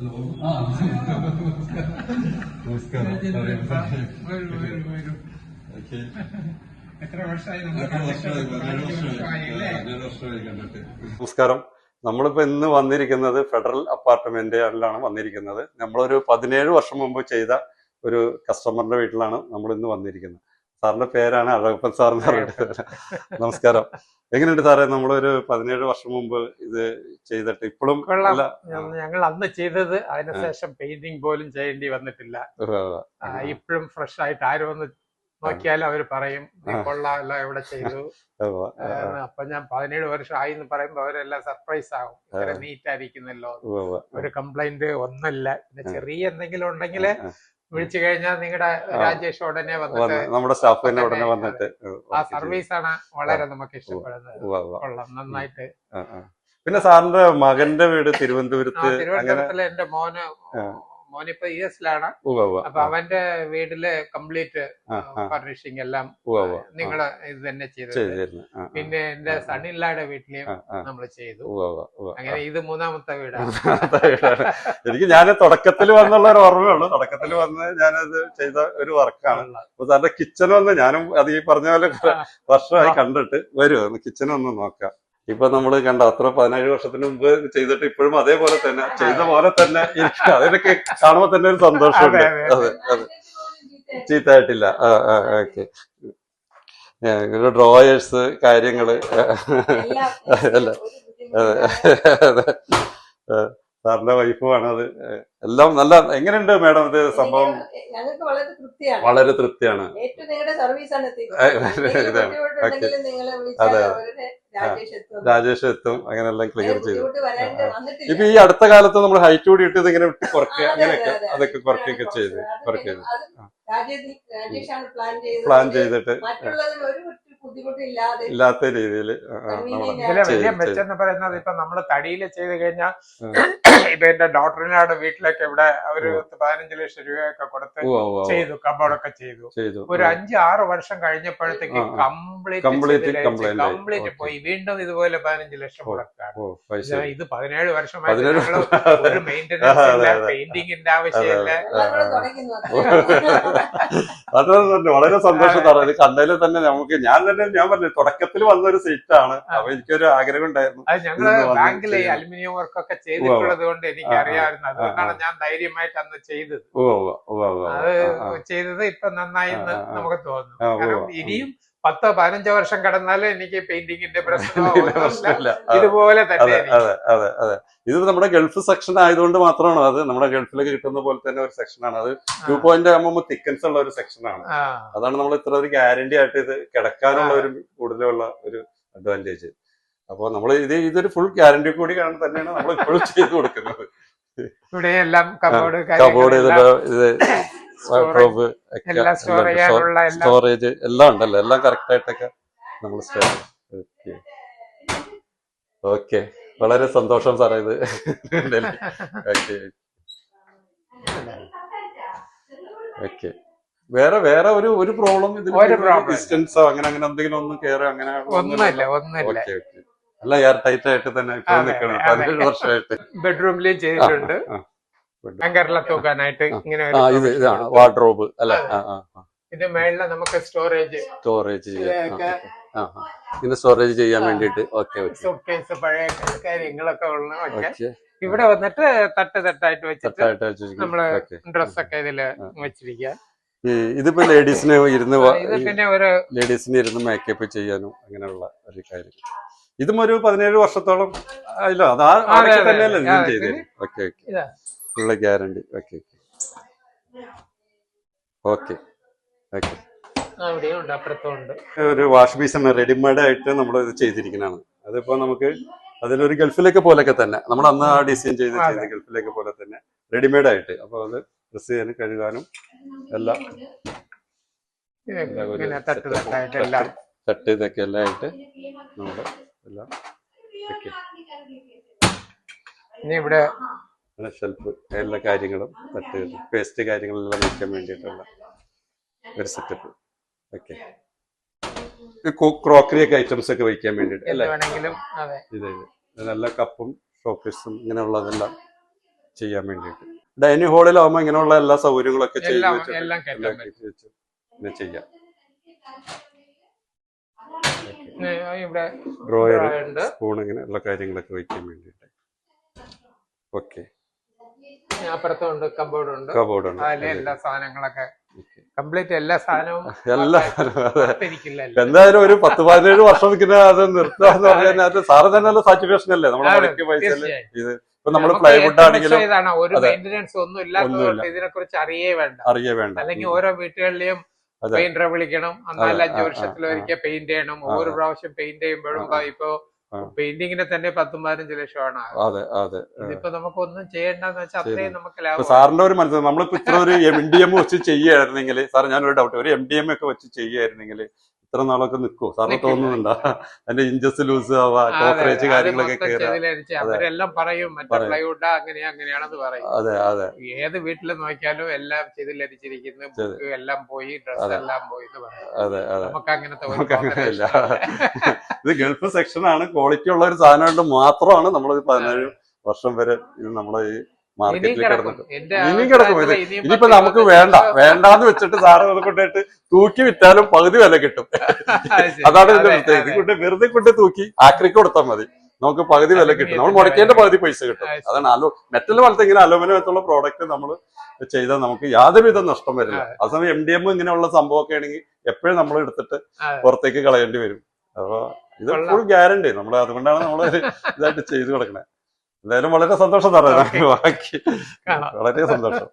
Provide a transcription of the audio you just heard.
Hello. നമസ്കാരം. നമസ്കാരം. നമ്മളിപ്പോ ഇന്ന് വന്നിരിക്കുന്നത് ഫെഡറൽ അപ്പാർട്ട്മെന്റിലാണ് വന്നിരിക്കുന്നത്. നമ്മളൊരു 17 വർഷം മുമ്പ് ചെയ്ത ഒരു കസ്റ്റമറിന്റെ വീട്ടിലാണ് നമ്മൾ ഇന്ന് വന്നിരിക്കുന്നത്. സാറിന്റെ പേരാണ് അഴകപ്പൻ സാറിന് അറിയേണ്ടത്. നമസ്കാരം. എങ്ങനെയുണ്ട് സാറേ? നമ്മളൊരു 17 വർഷം മുമ്പ് ഇത് ചെയ്തിട്ട് ഇപ്പോഴും ഞങ്ങൾ അന്ന് ചെയ്തത് അതിനുശേഷം പെയിന്റിംഗ് പോലും ചെയ്യേണ്ടി വന്നിട്ടില്ല. ഇപ്പോഴും ഫ്രഷ് ആയിട്ട് ആരും ഒന്ന് നോക്കിയാലും അവര് പറയും കൊള്ളാമല്ല എവിടെ ചെയ്തു. അപ്പൊ ഞാൻ 17 വർഷം ആയി എന്ന് പറയുമ്പോ അവരെല്ലാം സർപ്രൈസ് ആവും. ഇത്ര നീറ്റ് ആയിരിക്കുന്നല്ലോ, ഒരു കംപ്ലൈന്റ് ഒന്നല്ല. പിന്നെ ചെറിയ എന്തെങ്കിലും ഉണ്ടെങ്കിൽ വിളിച്ചു കഴിഞ്ഞാൽ നിങ്ങളുടെ രാജേഷ് ഉടനെ വന്നിട്ട് നമ്മുടെ സ്റ്റാഫ് തന്നെ ഉടനെ വന്നിട്ട് ആ സർവീസ് ആണ് വളരെ നമുക്ക് ഇഷ്ടപ്പെടുന്നത്. കൊള്ളാം, നന്നായിട്ട്. പിന്നെ സാറിന്റെ മകന്റെ വീട് തിരുവനന്തപുരത്തിലെ എന്റെ മോനിപ്പോ യുഎസിലാണ്. അപ്പൊ അവന്റെ വീട്ടില് കംപ്ലീറ്റ് ഫർണിഷിംഗ് എല്ലാം നിങ്ങള് ഇത് തന്നെ ചെയ്തു. പിന്നെ എന്റെ സണ്ണില്ലാടെ വീട്ടിലെയും നമ്മൾ ചെയ്തു. അങ്ങനെ ഇത് 3ാമത്തെ വീടാണ്. എനിക്ക് ഞാൻ തുടക്കത്തിൽ വന്നുള്ള ഒരു ഓർമ്മയുള്ളൂ. തുടക്കത്തിൽ വന്ന് ഞാനത് ചെയ്ത ഒരു വർക്കാണ്. അപ്പൊ സാറിന്റെ കിച്ചൺ വന്ന് ഞാനും അത് ഈ പറഞ്ഞ പോലെ വർഷമായി കണ്ടിട്ട് വരുമോ കിച്ചൺ ഒന്ന് നോക്കാം. ഇപ്പൊ നമ്മള് കണ്ട അത്ര 17 വർഷത്തിന് മുമ്പ് ചെയ്തിട്ട് ഇപ്പോഴും അതേപോലെ തന്നെ ചെയ്ത പോലെ തന്നെ ഇരിക്കുക. അതിനൊക്കെ കാണുമ്പോ തന്നെ ഒരു സന്തോഷമുണ്ട്. അതെ അതെ, ചീത്തായിട്ടില്ല. ഓക്കെ. ഡ്രോയേഴ്സ് കാര്യങ്ങള് അല്ല, അതെ അതെ. സാറിന്റെ വൈഫുമാണ് അത്. എല്ലാം നല്ല. എങ്ങനെയുണ്ട് മാഡം ഇത് സംഭവം? ഞങ്ങൾക്ക് വളരെ തൃപ്തിയാണ്. വളരെ തൃപ്തിയാണ്. അതെ, രാജേഷ് എത്തും. അങ്ങനെല്ലാം ക്ലിയർ ചെയ്തു. ഇപ്പൊ ഈ അടുത്ത കാലത്ത് നമ്മൾ ഹൈറ്റ് കൂടി ഇട്ട് ഇങ്ങനെ കുറയ്ക്കുക, അങ്ങനെയൊക്കെ അതൊക്കെ കുറയ്ക്കുകയൊക്കെ ചെയ്ത് പ്ലാൻ ചെയ്തിട്ട് ഇല്ലാത്ത രീതിയിൽ വലിയ മെച്ചെന്ന് പറയുന്നത് ഇപ്പൊ നമ്മള് തടിയിൽ ചെയ്ത് കഴിഞ്ഞാൽ ഇപ്പൊ എന്റെ ഡോക്ടറിനാട് വീട്ടിലൊക്കെ ഇവിടെ ഒരു 15 ലക്ഷം രൂപയൊക്കെ കൊടുത്ത് ചെയ്തു, കബോർഡൊക്കെ ചെയ്തു. ഒരു 5-6 വർഷം കഴിഞ്ഞപ്പോഴത്തേക്ക് കംപ്ലീറ്റ് പോയി. വീണ്ടും ഇതുപോലെ 15 ലക്ഷം മുടക്കാണ്. ഇത് 17 വർഷമായി ഒരു മെയിന്റനൻസ് ഇല്ല, പെയിന്റിങ്ങിന്റെ ആവശ്യമില്ല. അത് വളരെ സന്തോഷം തരാം. ഇത് കണ്ടതിൽ തന്നെ നമുക്ക് ഞാൻ പറഞ്ഞു തുടക്കത്തിൽ വന്നൊരു സീറ്റാണ്. അപ്പൊ എനിക്കൊരു ആഗ്രഹം ഉണ്ടായിരുന്നു. അത് ഞങ്ങള് ബാങ്കിലെ അലുമിനിയം വർക്കൊക്കെ ചെയ്തിട്ടുള്ളത് കൊണ്ട് എനിക്ക് അറിയാമായിരുന്നു. അതുകൊണ്ടാണ് ഞാൻ ധൈര്യമായിട്ട് അന്ന് ചെയ്തത്. അത് ചെയ്തത് ഇപ്പൊ നന്നായി നമുക്ക് തോന്നുന്നു. കാരണം ഇനിയും 10-15 വർഷം കടന്നാലും എനിക്ക് പെയിന്റിങ്ങിന്റെ പ്രശ്നമില്ല. ഇതുപോലെ തന്നെ. അതെ അതെ അതെ. ഇത് നമ്മുടെ ഗൾഫ് സെക്ഷൻ ആയതുകൊണ്ട് മാത്രമാണ്. അത് നമ്മുടെ ഗൾഫിലൊക്കെ കിട്ടുന്ന പോലെ തന്നെ ഒരു സെക്ഷനാണ്. അത് 2.5 mm തിക്കൻസ് ഉള്ള ഒരു സെക്ഷനാണ്. അതാണ് നമ്മൾ ഇത്ര ഒരു ഗ്യാരണ്ടി ആയിട്ട് ഇത് കിടക്കാനുള്ള ഒരു കൂടുതലുള്ള ഒരു അഡ്വാൻറ്റേജ്. അപ്പൊ നമ്മൾ ഇതൊരു ഫുൾ ഗ്യാരണ്ടി കൂടി തന്നെയാണ് നമ്മൾ ഇപ്പോഴും ചെയ്തു കൊടുക്കുന്നത്. ഇവിടെ എല്ലാം കബോർഡ് ഇത് സ്റ്റോറേജ് എല്ലാം ഉണ്ടല്ലോ. എല്ലാം കറക്റ്റ് ആയിട്ടൊക്കെ നമ്മൾ ഓക്കെ. വളരെ സന്തോഷം സാറേ ഇത്. ഓക്കെ. വേറെ ഒരു പ്രോബ്ലം ഡിസ്റ്റൻസോ അങ്ങനെ എന്തെങ്കിലും ഒന്നും കയറി അങ്ങനെ ഒന്നുമില്ല. അല്ല, എയർ ടൈറ്റ് ആയിട്ട് തന്നെ ഇപ്പൊ നിൽക്കണം. 17 വർഷമായിട്ട് ബെഡ്റൂമിലും ചെയ്തിട്ടുണ്ട്. തൂക്കാനായിട്ട് ഇങ്ങനെ വാർഡ്രോബ് അല്ലെ. ഇത് മേളില് നമുക്ക് സ്റ്റോറേജ് ഇങ്ങനെ സ്റ്റോറേജ് ചെയ്യാൻ വേണ്ടിട്ട്. സൂട്ട്കേസ് പഴയ കാര്യങ്ങളൊക്കെ ഉള്ള ഇവിടെ വന്നിട്ട് തട്ടായിട്ട് വെച്ചിട്ട് നമ്മള് ഡ്രസ്സൊക്കെ ഇതില് വെച്ചിരിക്കുക. ഇതിപ്പോ ലേഡീസിന് പിന്നെ ഒരു ഇരുന്ന് മേക്കപ്പ് ചെയ്യാനും അങ്ങനെയുള്ള ഒരു കാര്യം. ഇതും ഒരു 17 വർഷത്തോളം ആയില്ലോ. അത് ആരൊക്കെ തന്നെയല്ലേ ഞാൻ ചെയ്തത്. ഓക്കെ ഉള്ള ഗ്യാരണ്ടി. ഓക്കെ. ഒരു വാഷ് ബേസിന് റെഡിമെയ്ഡ് ആയിട്ട് നമ്മൾ ഇത് ചെയ്തിരിക്കുന്നതാണ്. അതിപ്പോ നമുക്ക് അതിലൊരു ഗൾഫിലേക്ക് പോലൊക്കെ തന്നെ നമ്മൾ അന്ന് ആ ഡിസൈൻ ചെയ്ത് ഗൾഫിലേക്ക് പോലെ തന്നെ റെഡിമെയ്ഡ് ആയിട്ട്. അപ്പൊ അത് ഡ്രസ് ചെയ്യാനും കഴുകാനും എല്ലാം തട്ട് ഇതൊക്കെ എല്ലാം ആയിട്ട് നമ്മുടെ എല്ലാം ഇവിടെ ഷെൽഫ് എല്ലാ കാര്യങ്ങളും തട്ട് പേസ്റ്റ് കാര്യങ്ങളെല്ലാം വയ്ക്കാൻ വേണ്ടിയിട്ടുള്ള ഒരു സെറ്റപ്പ്. ഓക്കെ. ക്രോക്കറി ഒക്കെ ഐറ്റംസ് ഒക്കെ വയ്ക്കാൻ വേണ്ടിയിട്ട് അല്ലേ. ഇത് നല്ല കപ്പും ഷോക്കേഴ്സും ഇങ്ങനെയുള്ളതെല്ലാം ചെയ്യാൻ വേണ്ടിയിട്ട്. ഡൈനിങ് ഹാളിലാവുമ്പോ ഇങ്ങനെയുള്ള എല്ലാ സൗകര്യങ്ങളൊക്കെ ചെയ്ത് എല്ലാം വെച്ചിട്ട് എല്ലാം കയറ്റാൻ എല്ലാം പറ്റും. കയറ്റി വെച്ച് പിന്നെ ചെയ്യാം. ഇവിടെ ഡ്രോയർ, ഉണ്ട്. സ്പൂൺ, ഇങ്ങനെ ഉള്ള കാര്യങ്ങളൊക്കെ വയ്ക്കാൻ വേണ്ടിയിട്ട്. ഓക്കെ. അപ്പുറത്തുണ്ട് കബോർഡ് ഉണ്ട്. കബോർഡ് ഉണ്ട്. അതിലെ എല്ലാ സാധനങ്ങളൊക്കെ കംപ്ലീറ്റ് എല്ലാ സാധനവും എല്ലാ ഇരിക്കില്ല. എന്തായാലും ഒരു 10-17 വർഷം പിന്നെ അത് നിർത്താന്ന് പറഞ്ഞാൽ അത് സാറ് തന്നെ നല്ല സാറ്റിസ്ഫാക്ഷൻ അല്ലേ നമ്മുടെ മുടക്കിയ പൈസ. ഇത് ഇപ്പൊ നമ്മള് പ്ലൈവുഡ് ആണെങ്കിലും ഇതാണ് ഒരു മെയിന്റനൻസ് ഒന്നും ഇല്ലാത്തതുകൊണ്ട് ഇതിനെ കുറിച്ച് അറിയേ വേണ്ട. അല്ലെങ്കിൽ ഓരോ വീട്ടുകളിലെയും പെയിന്ററെ വിളിക്കണം, 4-5 വർഷത്തിലൊരിക്കൽ പെയിന്റ് ചെയ്യണം. ഓരോ പ്രാവശ്യം പെയിന്റ് ചെയ്യുമ്പോഴും ഇപ്പൊ പെയിന്റിങ്ങിന് തന്നെ 10-15 ലക്ഷമാണ്. അതെ അതെ. ഇതിപ്പോ നമുക്കൊന്നും ചെയ്യേണ്ടെന്ന് വെച്ചാൽ അത്രയും നമുക്ക് ലാഭം. സാറിന്റെ ഒരു മനസ്സിൽ നമ്മളിപ്പോ ഇത്ര ഒരു MDM വെച്ച് ചെയ്യുകയായിരുന്നെങ്കിൽ, സാർ ഞാനൊരു ഡൗട്ട്, ഒരു MDM ഒക്കെ വെച്ച് ചെയ്യുകയായിരുന്നെങ്കിൽ ഇത്ര നാളൊക്കെ നിൽക്കുമോ സാറിന് തോന്നുന്നുണ്ടോ? അതിന്റെ ഇഞ്ചസ് ലൂസ് ആവാ, കോക്രേച്ച് കാര്യങ്ങളൊക്കെ അവരെല്ലാം പറയും മറ്റേ പ്ലൈവുഡ് അങ്ങനെയാണെന്ന് പറയും. അതെ അതെ. ഏത് വീട്ടിൽ നോക്കിയാലും എല്ലാം ചെയ്തിലരിച്ചിരിക്കുന്നു, ബുക്ക് എല്ലാം പോയി, ഡ്രസ് എല്ലാം പോയി എന്ന് പറയും. അതെ അതെ. നമുക്ക് അങ്ങനെയല്ല. ഇത് ഗൾഫ് സെക്ഷനാണ്, ക്വാളിറ്റി ഉള്ള ഒരു സാധനം മാത്രമാണ് നമ്മൾ 17 വർഷം വരെ ഇത് നമ്മളെ ഈ മാർക്കറ്റിൽ കിടന്നിട്ട് ഇനിയും കിടക്കും. ഇത് ഇനിയിപ്പോ നമുക്ക് വേണ്ടാന്ന് വെച്ചിട്ട് സാറ് അത് കൊണ്ടിട്ട് തൂക്കി വിറ്റാലും പകുതി വില കിട്ടും. അതാണ് ഇതിന്റെ പ്രത്യേകത. ഇത് കൊണ്ട് വെറുതെ കൊണ്ട് തൂക്കി ആക്രിക്ക് കൊടുത്താൽ മതി, നമുക്ക് പകുതി വില കിട്ടും. നമ്മൾ മുടക്കേണ്ട പകുതി പൈസ കിട്ടും. അതാണ് മെറ്റൽ പോലത്തെ ഇങ്ങനെ അലുമിനിയം വെച്ചുള്ള പ്രോഡക്റ്റ് നമ്മൾ ചെയ്താൽ നമുക്ക് യാതൊരുവിധ നഷ്ടം വരില്ല. അതേസമയം MDM ഇങ്ങനെയുള്ള സംഭവമൊക്കെ ആണെങ്കിൽ എപ്പോഴും നമ്മൾ എടുത്തിട്ട് പുറത്തേക്ക് കളയേണ്ടി വരും. അപ്പൊ ഇത് ഫുൾ ഗ്യാരണ്ടി നമ്മൾ, അതുകൊണ്ടാണ് നമ്മൾ ഇതായിട്ട് ചെയ്തു കൊടുക്കണേ. എന്തായാലും വളരെ സന്തോഷം തരാം. ബാക്കി വളരെ സന്തോഷം.